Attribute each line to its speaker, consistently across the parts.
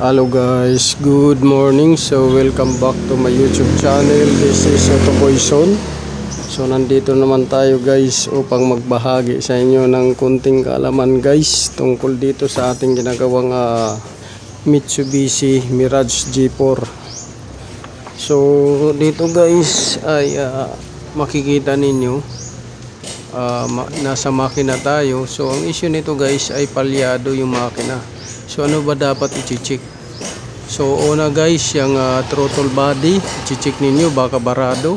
Speaker 1: Hello guys, good morning. So welcome back to my YouTube channel. This is Otto Poison. So nandito naman tayo guys upang magbahagi sa inyo ng kunting kaalaman guys tungkol dito sa ating ginagawang Mitsubishi Mirage G4. So dito guys ay makikita ninyo nasa makina tayo. So ang issue nito guys ay palyado yung makina. So ano ba dapat i-check? So una guys, yung throttle body, i-check ninyo baka barado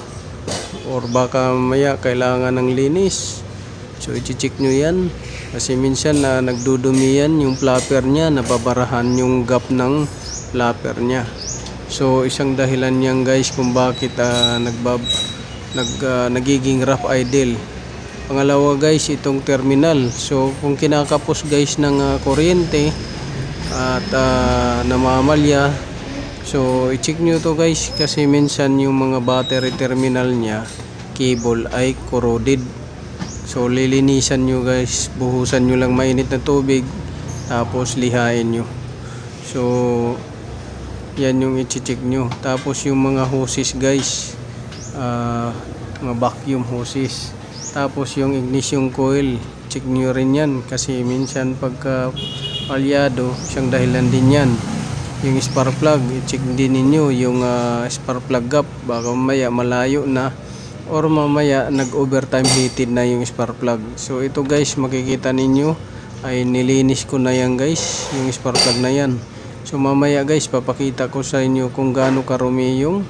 Speaker 1: or baka maya kailangan ng linis. So i-check nyo yan kasi minsan nagdudumi yan yung flapper nya, nababarahan yung gap ng flapper nya. So isang dahilan yan guys kung bakit nagiging rough idle. Pangalawa guys, itong terminal. So kung kinakapos guys ng kuryente at namamalya, so i-check nyo to guys kasi minsan yung mga battery terminal nya cable ay corroded. So lilinisan nyo guys, buhusan nyo lang mainit na tubig tapos lihain nyo. So yan yung i-check nyo. Tapos yung mga hoses guys, mga vacuum hoses. Tapos yung ignition coil, check nyo rin yan kasi minsan pagka palyado, siyang dahilan din yan. Yung spark plug, i-check din ninyo yung spark plug gap, baka mamaya malayo na or mamaya nag-overtime heated na yung spark plug. So ito guys, makikita ninyo ay nilinis ko na yan guys, yung spark plug na yan. So mamaya guys, papakita ko sa inyo kung gaano karumi yung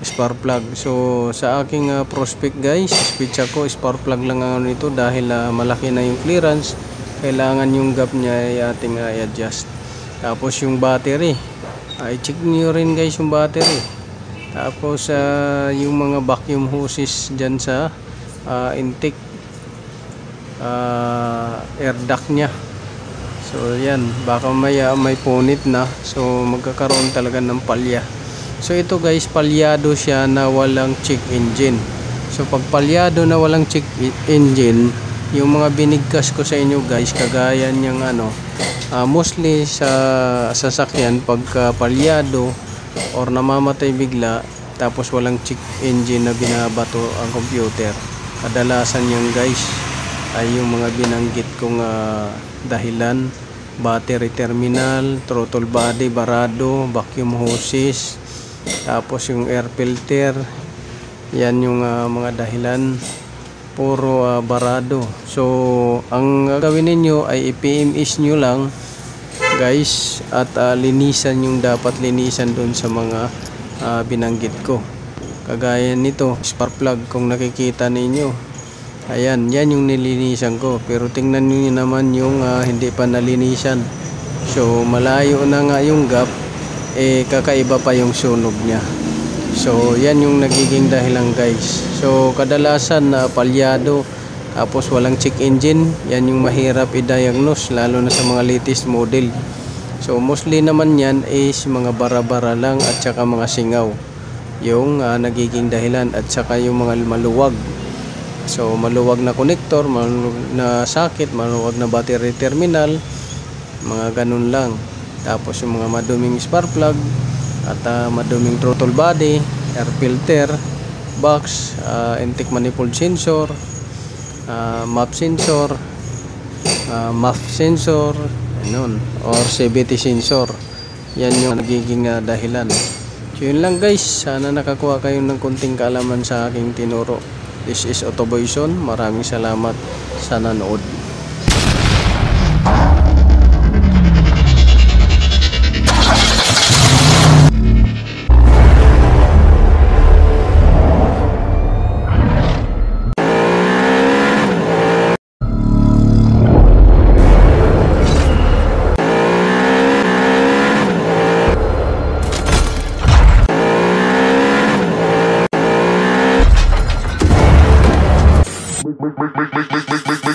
Speaker 1: spark plug. So sa aking prospect guys, specha ko spark plug lang ang nito dahil malaki na yung clearance. Kailangan yung gap niya ay ating i-adjust. Tapos yung battery, i-check nyo rin guys yung battery. Tapos yung mga vacuum hoses dyan sa intake air duct nya. So yan, baka may punit na, so magkakaroon talaga ng palya. So ito guys, palyado siya na walang check engine. So pag palyado na walang check engine, yung mga binigkas ko sa inyo guys, kagaya niyang mostly sa sasakyan pagka palyado or namamatay bigla tapos walang check engine na binabato ang computer, kadalasan yung guys ay yung mga binanggit kong dahilan: battery terminal, throttle body barado, vacuum hoses, tapos yung air filter. Yan yung mga dahilan, puro barado. So ang gawin ninyo ay i-PMS nyo lang guys at linisan yung dapat linisan dun sa mga binanggit ko. Kagaya nito, spark plug, kung nakikita ninyo, ayan, yan yung nilinisan ko. Pero tingnan nyo naman yung hindi pa nalinisan. So malayo na nga yung gap, kakaiba pa yung sunog nya. So yan yung nagiging dahilan guys. So kadalasan palyado tapos walang check engine, yan yung mahirap i-diagnose lalo na sa mga latest model. So mostly naman yan is mga bara-bara lang at saka mga singaw yung nagiging dahilan, at saka yung mga maluwag. So maluwag na connector, maluwag na socket, maluwag na battery terminal, mga ganun lang. Tapos yung mga maduming spark plug at maduming throttle body, air filter box, intake manifold sensor, map sensor, MAF sensor, ganun, or CVT sensor. Yan yung nagiging dahilan. So yun lang guys, sana nakakuha kayo ng kunting kaalaman sa aking tinuro. This is Otto Poison. Maraming salamat sa nanood.
Speaker 2: Make